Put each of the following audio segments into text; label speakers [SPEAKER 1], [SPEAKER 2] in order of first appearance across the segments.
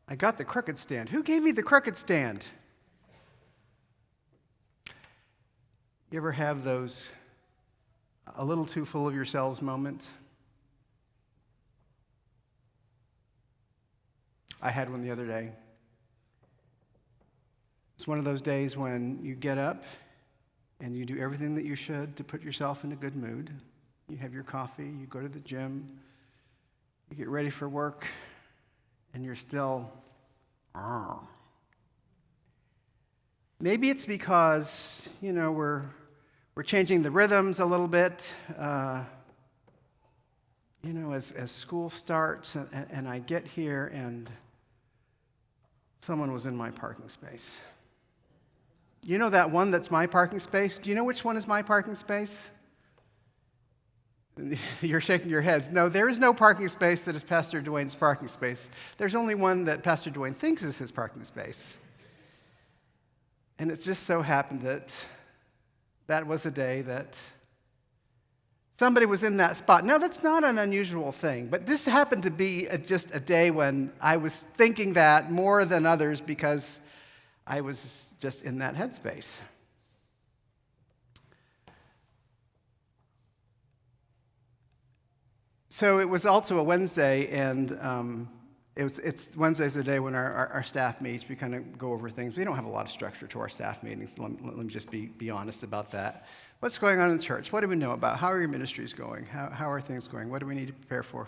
[SPEAKER 1] I got the crooked stand. Who gave me the crooked stand? You ever have those a little too full of yourselves moments? I had one the other day. It's one of those days when you get up and you do everything that you should to put yourself in a good mood. You have your coffee, you go to the gym, you get ready for work, and you're still, Maybe it's because, we're changing the rhythms a little bit, as school starts and I get here and someone was in my parking space. You know that one that's my parking space? Do you know which one is my parking space? You're shaking your heads. No, there is no parking space that is Pastor Duane's parking space. There's only one that Pastor Duane thinks is his parking space. And it just so happened that that was a day that somebody was in that spot. Now, that's not an unusual thing, but this happened to be just a day when I was thinking that more than others because I was just in that headspace. So it was also a Wednesday, and it's Wednesday's the day when our staff meets. We kind of go over things. We don't have a lot of structure to our staff meetings. Let me just be honest about that. What's going on in the church? What do we know about? How are your ministries going? How are things going? What do we need to prepare for?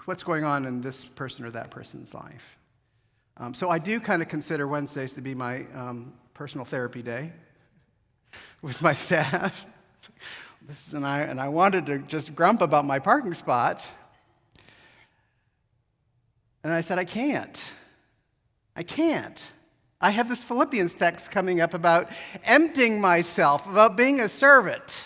[SPEAKER 1] What's going on in this person or that person's life? So I do kind of consider Wednesdays to be my personal therapy day with my staff. And I wanted to just grump about my parking spot. And I said, I can't. I have this Philippians text coming up about emptying myself, about being a servant.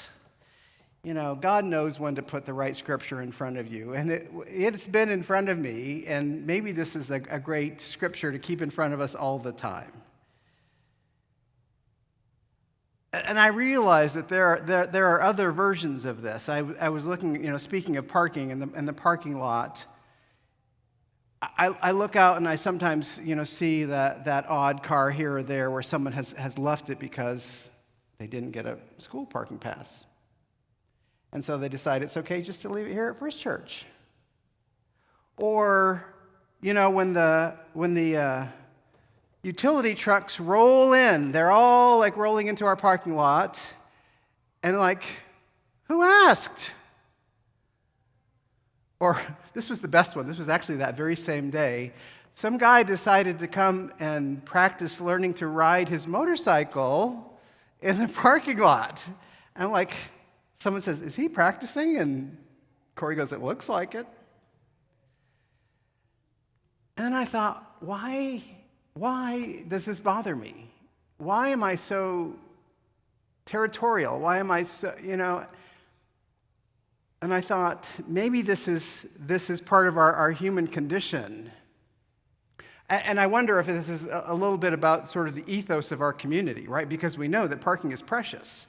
[SPEAKER 1] God knows when to put the right scripture in front of you. And it's been in front of me, and maybe this is a great scripture to keep in front of us all the time. And I realized that there are other versions of this. I was looking, speaking of parking in the parking lot, I look out and I sometimes, see that odd car here or there where someone has left it because they didn't get a school parking pass. And so they decide it's okay just to leave it here at First Church. Or, when the utility trucks roll in, they're all like rolling into our parking lot, and like, who asked? Or this was the best one. This was actually that very same day. Some guy decided to come and practice learning to ride his motorcycle in the parking lot. And like, someone says, is he practicing? And Corey goes, it looks like it. And I thought, why does this bother me? Why am I so territorial? Why am I so, And I thought, maybe this is part of our human condition. And I wonder if this is a little bit about sort of the ethos of our community, right? Because we know that parking is precious.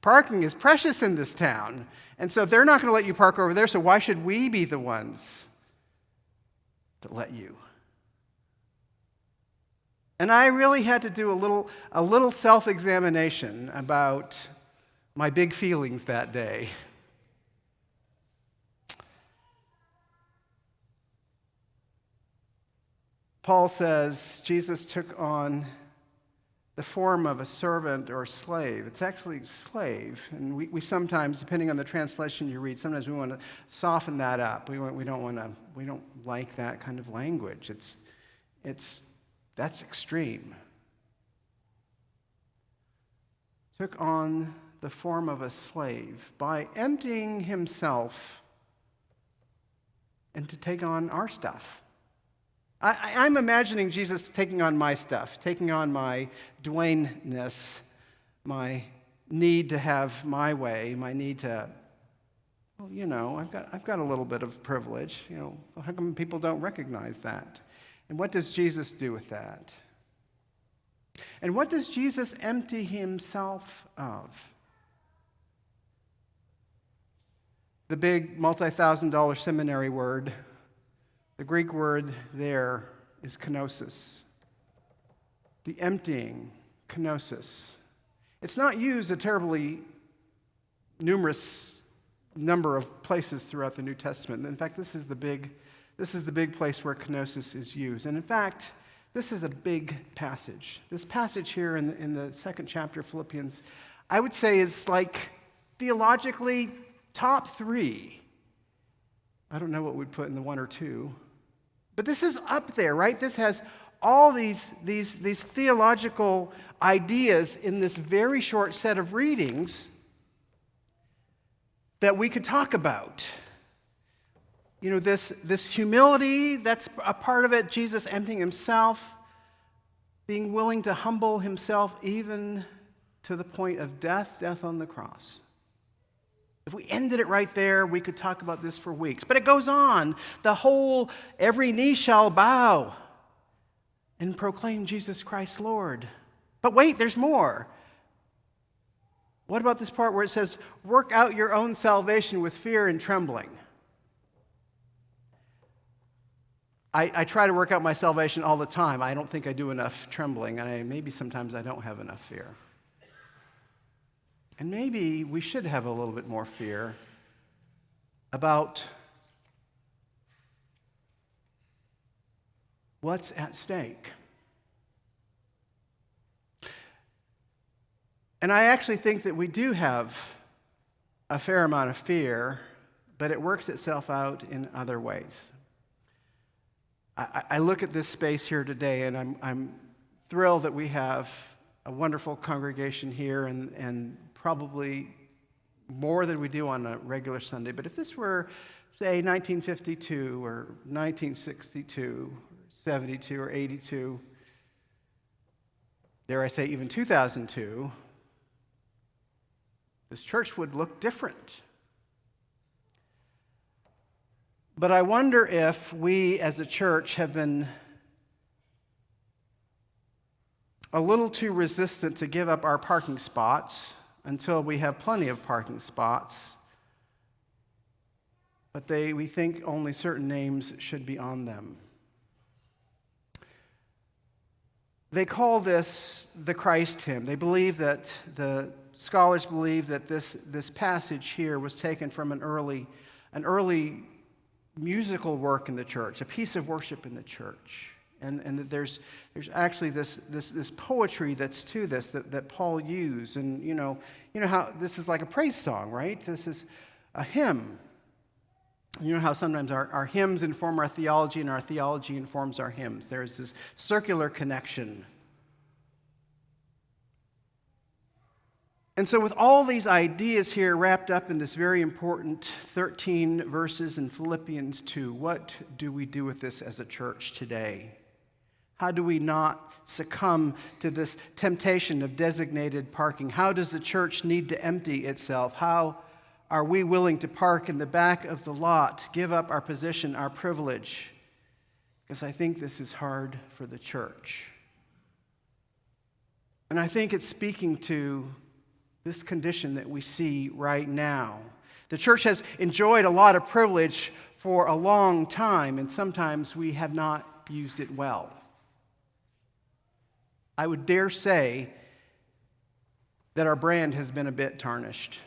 [SPEAKER 1] Parking is precious in this town. And so they're not going to let you park over there, so why should we be the ones that let you? And I really had to do a little self-examination about my big feelings that day. Paul says Jesus took on the form of a servant or slave. It's actually slave. And we sometimes, depending on the translation you read, sometimes we want to soften that up. We don't like that kind of language. That's extreme. Took on the form of a slave by emptying himself and to take on our stuff. I'm imagining Jesus taking on my stuff, taking on my Duane-ness, my need to have my way, my need to, I've got a little bit of privilege. How come people don't recognize that? And what does Jesus do with that? And what does Jesus empty himself of? The big multi-$1,000 seminary word, the Greek word there is kenosis. The emptying, kenosis. It's not used a terribly numerous number of places throughout the New Testament. In fact, this is the big place where kenosis is used. And in fact, this is a big passage. This passage here in the second chapter of Philippians, I would say is like theologically top 3. I don't know what we'd put in the 1 or 2. But this is up there, right? This has all these theological ideas in this very short set of readings that we could talk about. You know, this humility, that's a part of it. Jesus emptying himself, being willing to humble himself even to the point of death on the cross. If we ended it right there, we could talk about this for weeks. But it goes on. Every knee shall bow and proclaim Jesus Christ Lord. But wait, there's more. What about this part where it says, work out your own salvation with fear and trembling? I try to work out my salvation all the time. I don't think I do enough trembling. Maybe sometimes I don't have enough fear. And maybe we should have a little bit more fear about what's at stake. And I actually think that we do have a fair amount of fear, but it works itself out in other ways. I look at this space here today, and I'm thrilled that we have a wonderful congregation here, and probably more than we do on a regular Sunday. But if this were, say, 1952 or 1962, 72 or 82, dare I say even 2002, this church would look different. But I wonder if we as a church have been a little too resistant to give up our parking spots until we have plenty of parking spots. But we think only certain names should be on them. They call this the Christ hymn. They believe that, the scholars believe that this passage here was taken from an early musical work in the church, a piece of worship in the church. And that there's actually this poetry that's to this that Paul used. And you know how this is like a praise song, right? This is a hymn. You know how sometimes our hymns inform our theology and our theology informs our hymns. There's this circular connection. And so with all these ideas here wrapped up in this very important 13 verses in Philippians 2, what do we do with this as a church today? How do we not succumb to this temptation of designated parking? How does the church need to empty itself? How are we willing to park in the back of the lot, give up our position, our privilege? Because I think this is hard for the church. And I think it's speaking to this condition that we see right now. The church has enjoyed a lot of privilege for a long time, and sometimes we have not used it well. I would dare say that our brand has been a bit tarnished.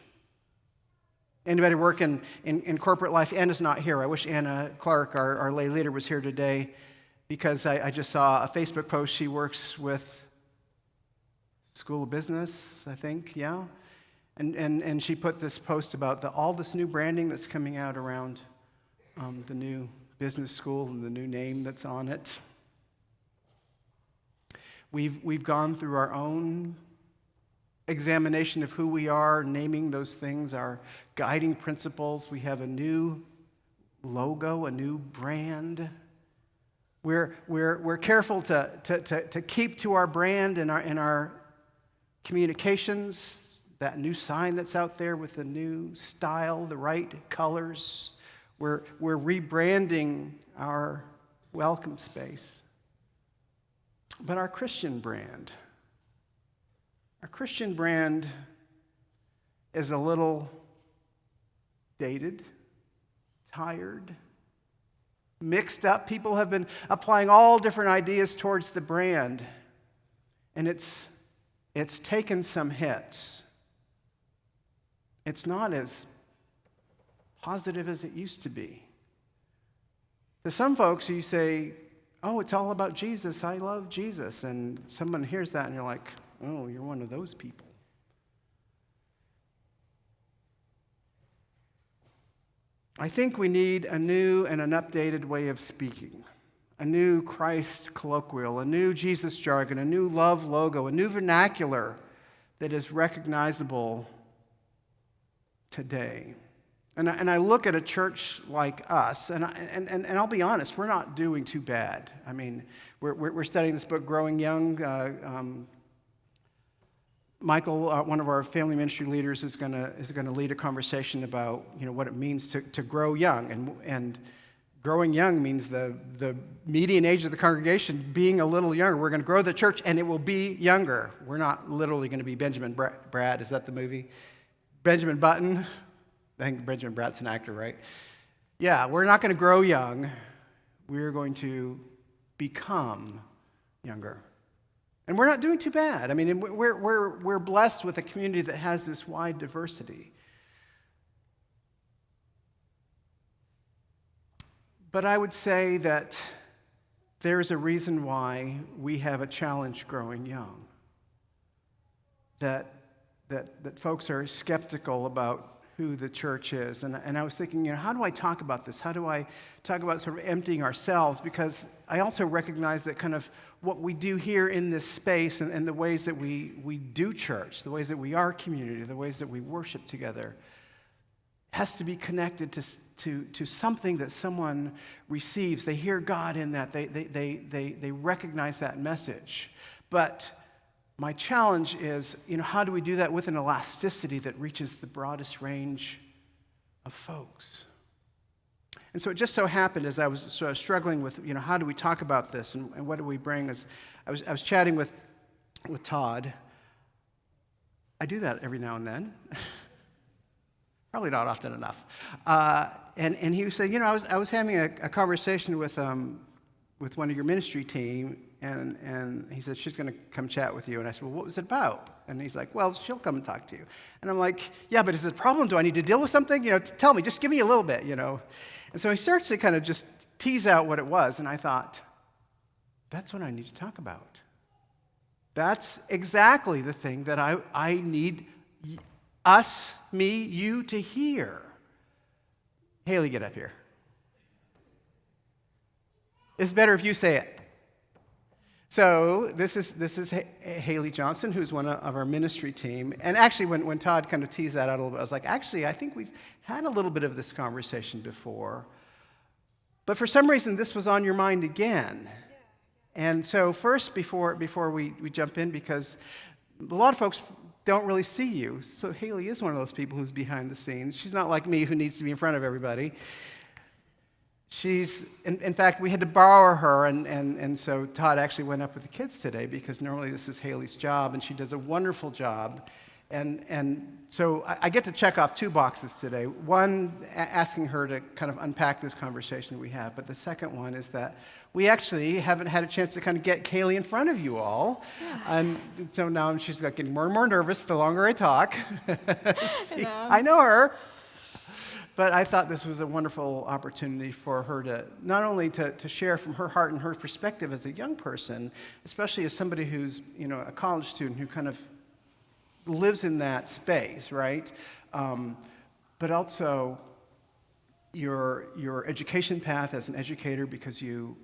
[SPEAKER 1] Anybody work in corporate life? Anna's not here. I wish Anna Clark, our lay leader, was here today, because I just saw a Facebook post. She works with School of Business, I think, yeah. And she put this post about all this new branding that's coming out around the new business school and the new name that's on it. We've gone through our own examination of who we are, naming those things, our guiding principles. We have a new logo, a new brand. We're careful to keep to our brand in our communications, that new sign that's out there with the new style, the right colors. We're rebranding our welcome space. But our Christian brand is a little dated, tired, mixed up. People have been applying all different ideas towards the brand, and it's taken some hits. It's not as positive as it used to be. To some folks, you say, oh, it's all about Jesus. I love Jesus. And someone hears that, and you're like, oh, you're one of those people. I think we need a new and an updated way of speaking, a new Christ colloquial, a new Jesus jargon, a new love logo, a new vernacular that is recognizable today. And I look at a church like us, and I'll be honest, we're not doing too bad. I mean, we're studying this book, Growing Young. Michael, one of our family ministry leaders, is going to lead a conversation about what it means to grow young, and growing young means the median age of the congregation being a little younger. We're going to grow the church, and it will be younger. We're not literally going to be Benjamin Bratt. Is that the movie? Benjamin Button. I think Benjamin Bratt's an actor, right? Yeah, we're not going to grow young. We're going to become younger. And we're not doing too bad. I mean, we're blessed with a community that has this wide diversity. But I would say that there's a reason why we have a challenge growing young. That folks are skeptical about who the church is. And I was thinking, how do I talk about this? How do I talk about sort of emptying ourselves? Because I also recognize that kind of what we do here in this space and the ways that we do church, the ways that we are community, the ways that we worship together, has to be connected to something that someone receives. They hear God in that. They recognize that message. But my challenge is, how do we do that with an elasticity that reaches the broadest range of folks? And so it just so happened, as I was sort of struggling with, how do we talk about this and what do we bring? As I was chatting with Todd. I do that every now and then. Probably not often enough. And he was saying, I was having a conversation with one of your ministry team, and he said, she's going to come chat with you. And I said, well, what was it about? And he's like, well, she'll come and talk to you. And I'm like, yeah, but is it a problem? Do I need to deal with something? Tell me, just give me a little bit, And so he starts to kind of just tease out what it was. And I thought, that's what I need to talk about. That's exactly the thing that I need us, me, you to hear. Haley, get up here. It's better if you say it. So this is Haley Johnson, who's one of our ministry team. And actually, when Todd kind of teased that out a little bit, I was like, actually, I think we've had a little bit of this conversation before. But for some reason, this was on your mind again. And so first, before we jump in, because a lot of folks don't really see you. So Haley is one of those people who's behind the scenes. She's not like me, who needs to be in front of everybody. She's, in fact, we had to borrow her, and so Todd actually went up with the kids today, because normally this is Haley's job, and she does a wonderful job. And so I get to check off two boxes today. One, asking her to kind of unpack this conversation we have, but the second one is that we actually haven't had a chance to kind of get Haley in front of you all. Yeah. And so now she's getting more and more nervous the longer I talk. I know her. But I thought this was a wonderful opportunity for her to not only to share from her heart and her perspective as a young person, especially as somebody who's a college student who kind of lives in that space, right? But also your education path as an educator, because you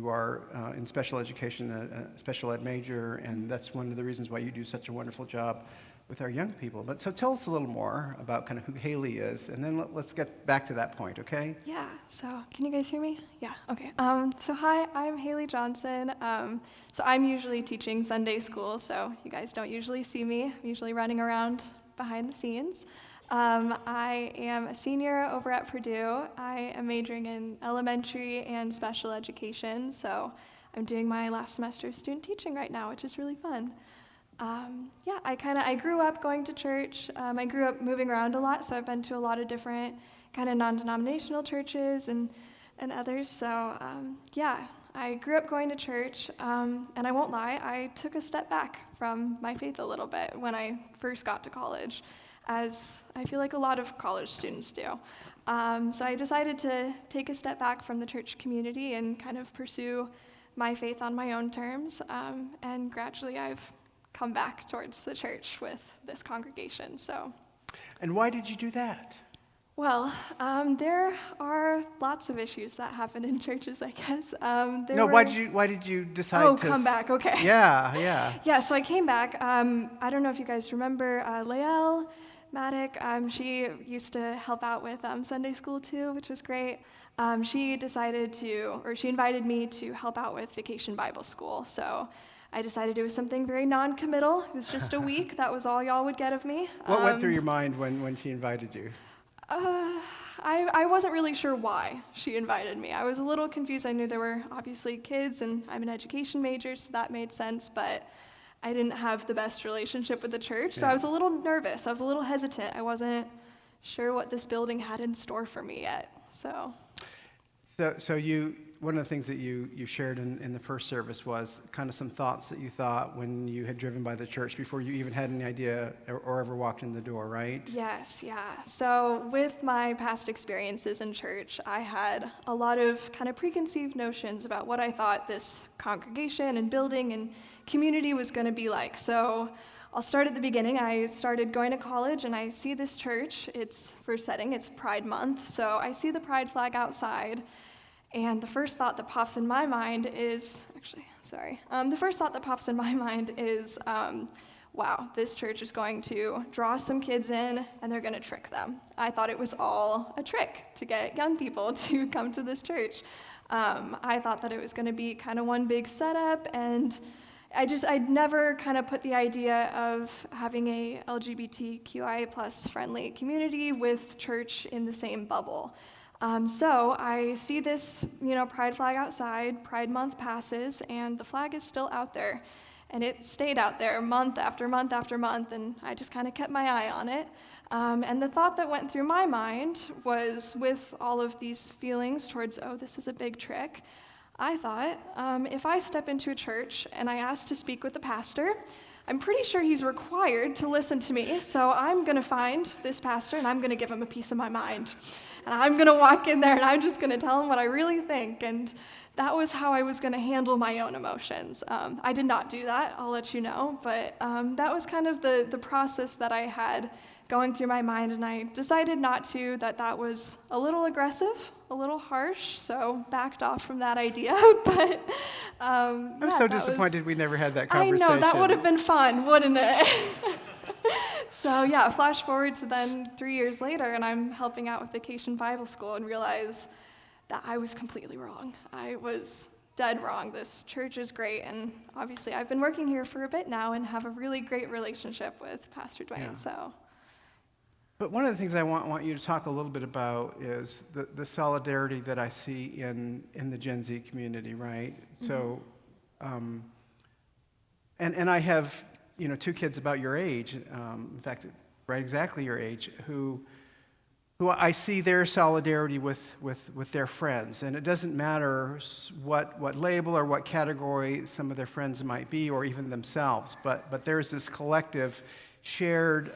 [SPEAKER 1] are in special education, a special ed major, and that's one of the reasons why you do such a wonderful job with our young people. But so tell us a little more about kind of who Haley is, and then let's get back to that point, okay?
[SPEAKER 2] Yeah, so can you guys hear me? Yeah, okay. So hi, I'm Haley Johnson. So I'm usually teaching Sunday school, so you guys don't usually see me. I'm usually running around behind the scenes. I am a senior over at Purdue. I am majoring in elementary and special education, so I'm doing my last semester of student teaching right now, which is really fun. I grew up going to church. I grew up moving around a lot, so I've been to a lot of different kind of non-denominational churches, and and others. So yeah, I grew up going to church, and I won't lie, I took a step back from my faith a little bit when I first got to college, as I feel like a lot of college students do. So I decided to take a step back from the church community and kind of pursue my faith on my own terms, and gradually I've come back towards the church with this congregation. So.
[SPEAKER 1] And why did you do that?
[SPEAKER 2] Well, there are lots of issues that happen in churches, I guess.
[SPEAKER 1] Why did you decide to
[SPEAKER 2] come back? Okay.
[SPEAKER 1] Yeah.
[SPEAKER 2] Yeah, so I came back. I don't know if you guys remember Lael Maddock. She used to help out with Sunday school too, which was great. She invited me to help out with Vacation Bible School. So I decided it was something very non-committal. It was just a week. That was all y'all would get of me.
[SPEAKER 1] What went through your mind when she invited you?
[SPEAKER 2] I wasn't really sure why she invited me. I was a little confused. I knew there were obviously kids, and I'm an education major, so that made sense, but I didn't have the best relationship with the church, so I was a little nervous. I was a little hesitant. I wasn't sure what this building had in store for me yet, so.
[SPEAKER 1] So one of the things that you shared in the first service was kind of some thoughts that you thought when you had driven by the church before you even had any idea or ever walked in the door, right?
[SPEAKER 2] Yes, yeah. So with my past experiences in church, I had a lot of kind of preconceived notions about what I thought this congregation and building and community was going to be like. So I'll start at the beginning. I started going to college, and I see this church. It's first setting, it's Pride Month. So I see the Pride flag outside. And the first thought that pops in my mind is, wow, this church is going to draw some kids in, and they're going to trick them. I thought it was all a trick to get young people to come to this church. I thought that it was going to be kind of one big setup, and I'd never kind of put the idea of having a LGBTQIA plus friendly community with church in the same bubble. So I see this, pride flag outside, Pride Month passes, and the flag is still out there. And it stayed out there month after month after month, and I just kind of kept my eye on it. And the thought that went through my mind was, with all of these feelings towards, this is a big trick, I thought, if I step into a church and I ask to speak with the pastor, I'm pretty sure he's required to listen to me, so I'm going to find this pastor and I'm going to give him a piece of my mind. And I'm going to walk in there and I'm just going to tell him what I really think. And that was how I was going to handle my own emotions. I did not do that, I'll let you know, but that was kind of the process that I had going through my mind, and I decided not to, that was a little aggressive, a little harsh, so backed off from that idea. But
[SPEAKER 1] I'm so disappointed we never had that conversation.
[SPEAKER 2] I know, that would have been fun, wouldn't it? So yeah, flash forward to then 3 years later, and I'm helping out with Vacation Bible School and realize that I was completely wrong. I was dead wrong. This church is great, and obviously I've been working here for a bit now and have a really great relationship with Pastor Duane,
[SPEAKER 1] Yeah.
[SPEAKER 2] so.
[SPEAKER 1] But one of the things I want you to talk a little bit about is the solidarity that I see in the Gen Z community, right? Mm-hmm. So, and I have, two kids about your age, in fact, right exactly your age, who I see their solidarity with their friends. And it doesn't matter what label or what category some of their friends might be, or even themselves, but there's this collective shared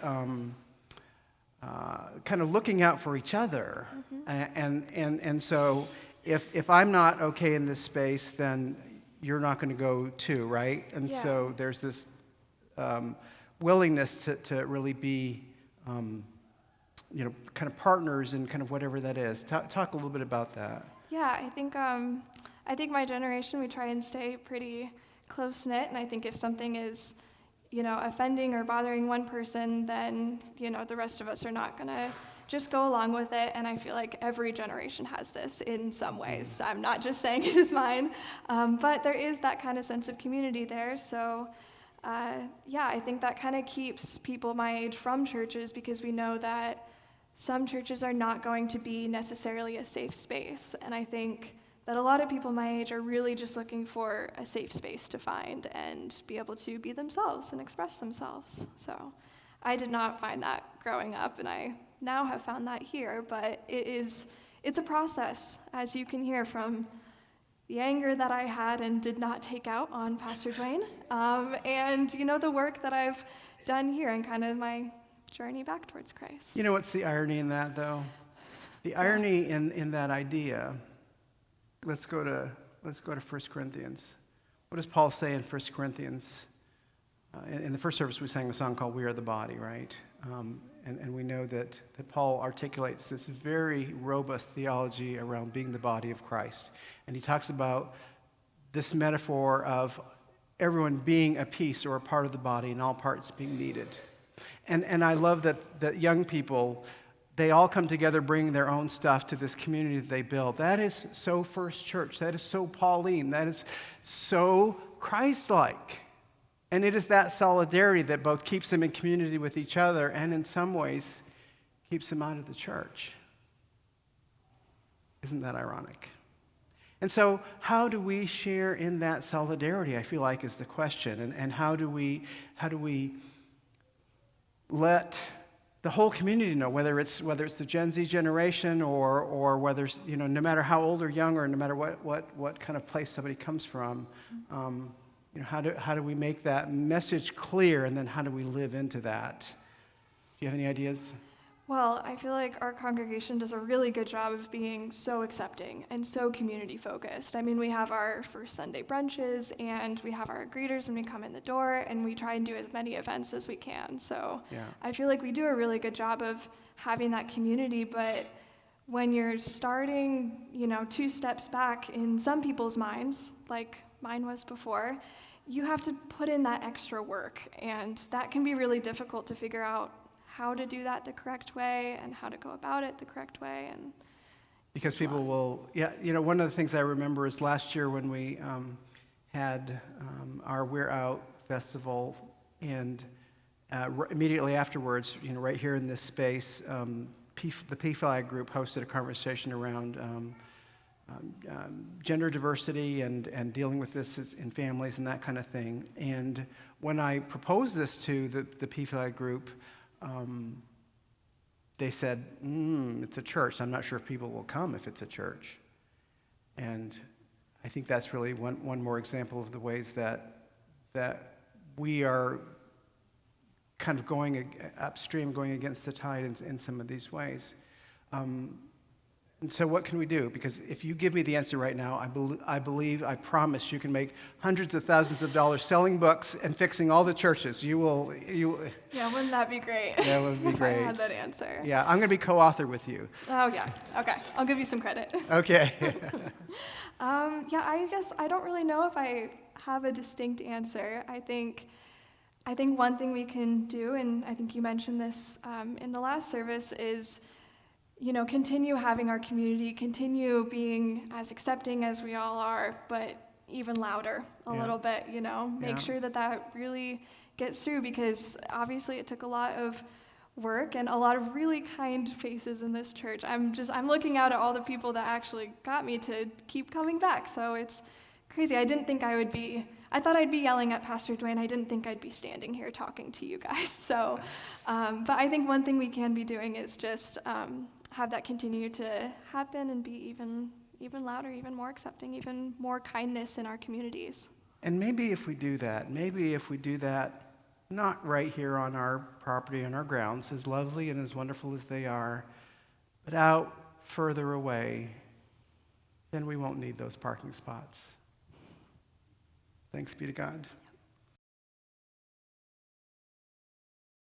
[SPEAKER 1] kind of looking out for each other. Mm-hmm. And so if I'm not okay in this space, then you're not going to go too, right? And
[SPEAKER 2] Yeah.
[SPEAKER 1] So there's this willingness to really be, kind of partners in kind of whatever that is. Talk a little bit about that.
[SPEAKER 2] Yeah, I think my generation, we try and stay pretty close-knit, and I think if something is offending or bothering one person, then, the rest of us are not going to just go along with it. And I feel like every generation has this in some ways. I'm not just saying it is mine, but there is that kind of sense of community there. So, I think that kind of keeps people my age from churches, because we know that some churches are not going to be necessarily a safe space. And I think that a lot of people my age are really just looking for a safe space to find and be able to be themselves and express themselves. So I did not find that growing up, and I now have found that here, but it is it's a process, as you can hear from the anger that I had and did not take out on Pastor Duane, and the work that I've done here and kind of my journey back towards Christ.
[SPEAKER 1] You know what's the irony in that, though? The irony in that idea. Let's go to 1 Corinthians. What does Paul say in 1 Corinthians? In the first service, we sang a song called "We Are the Body," right? And we know that Paul articulates this very robust theology around being the body of Christ. And he talks about this metaphor of everyone being a piece or a part of the body and all parts being needed. And I love that young people, they all come together bringing their own stuff to this community that they build. That is so First Church. That is so Pauline. That is so Christ-like. And it is that solidarity that both keeps them in community with each other and in some ways keeps them out of the church. Isn't that ironic? And so how do we share in that solidarity, I feel like, is the question. And how do we let the whole community know, whether it's the Gen Z generation or whether, no matter how old or young or no matter what kind of place somebody comes from, how do we make that message clear, and then how do we live into that? Do you have any ideas?
[SPEAKER 2] Well, I feel like our congregation does a really good job of being so accepting and so community focused. I mean, we have our first Sunday brunches and we have our greeters when we come in the door, and we try and do as many events as we can. So yeah. I feel like we do a really good job of having that community, but when you're starting, 2 steps back in some people's minds, like mine was before, you have to put in that extra work, and that can be really difficult to figure out how to do that the correct way and how to go about it the correct way. And
[SPEAKER 1] because people will, one of the things I remember is last year when we had our We're Out festival, and immediately afterwards, right here in this space, the PFI group hosted a conversation around gender diversity and dealing with this in families and that kind of thing. And when I proposed this to the PFI group, they said, it's a church. I'm not sure if people will come if it's a church. And I think that's really one more example of the ways that we are kind of going upstream, going against the tide in some of these ways. And so what can we do? Because if you give me the answer right now, I promise you can make hundreds of thousands of dollars selling books and fixing all the churches. You will.
[SPEAKER 2] Yeah, wouldn't that be great?
[SPEAKER 1] That would be great.
[SPEAKER 2] If I had that answer.
[SPEAKER 1] Yeah, I'm going to be co-author with you.
[SPEAKER 2] Oh, yeah. Okay. I'll give you some credit.
[SPEAKER 1] Okay.
[SPEAKER 2] I guess I don't really know if I have a distinct answer. I think one thing we can do, and I think you mentioned this in the last service, is continue having our community, continue being as accepting as we all are, but even louder a little bit, make sure that really gets through, because obviously it took a lot of work and a lot of really kind faces in this church. I'm looking out at all the people that actually got me to keep coming back, so it's crazy. I thought I'd be yelling at Pastor Duane. I didn't think I'd be standing here talking to you guys. So, but I think one thing we can be doing is just have that continue to happen and be even louder, even more accepting, even more kindness in our communities.
[SPEAKER 1] And maybe if we do that, not right here on our property, on our grounds, as lovely and as wonderful as they are, but out further away, then we won't need those parking spots. Thanks be to God.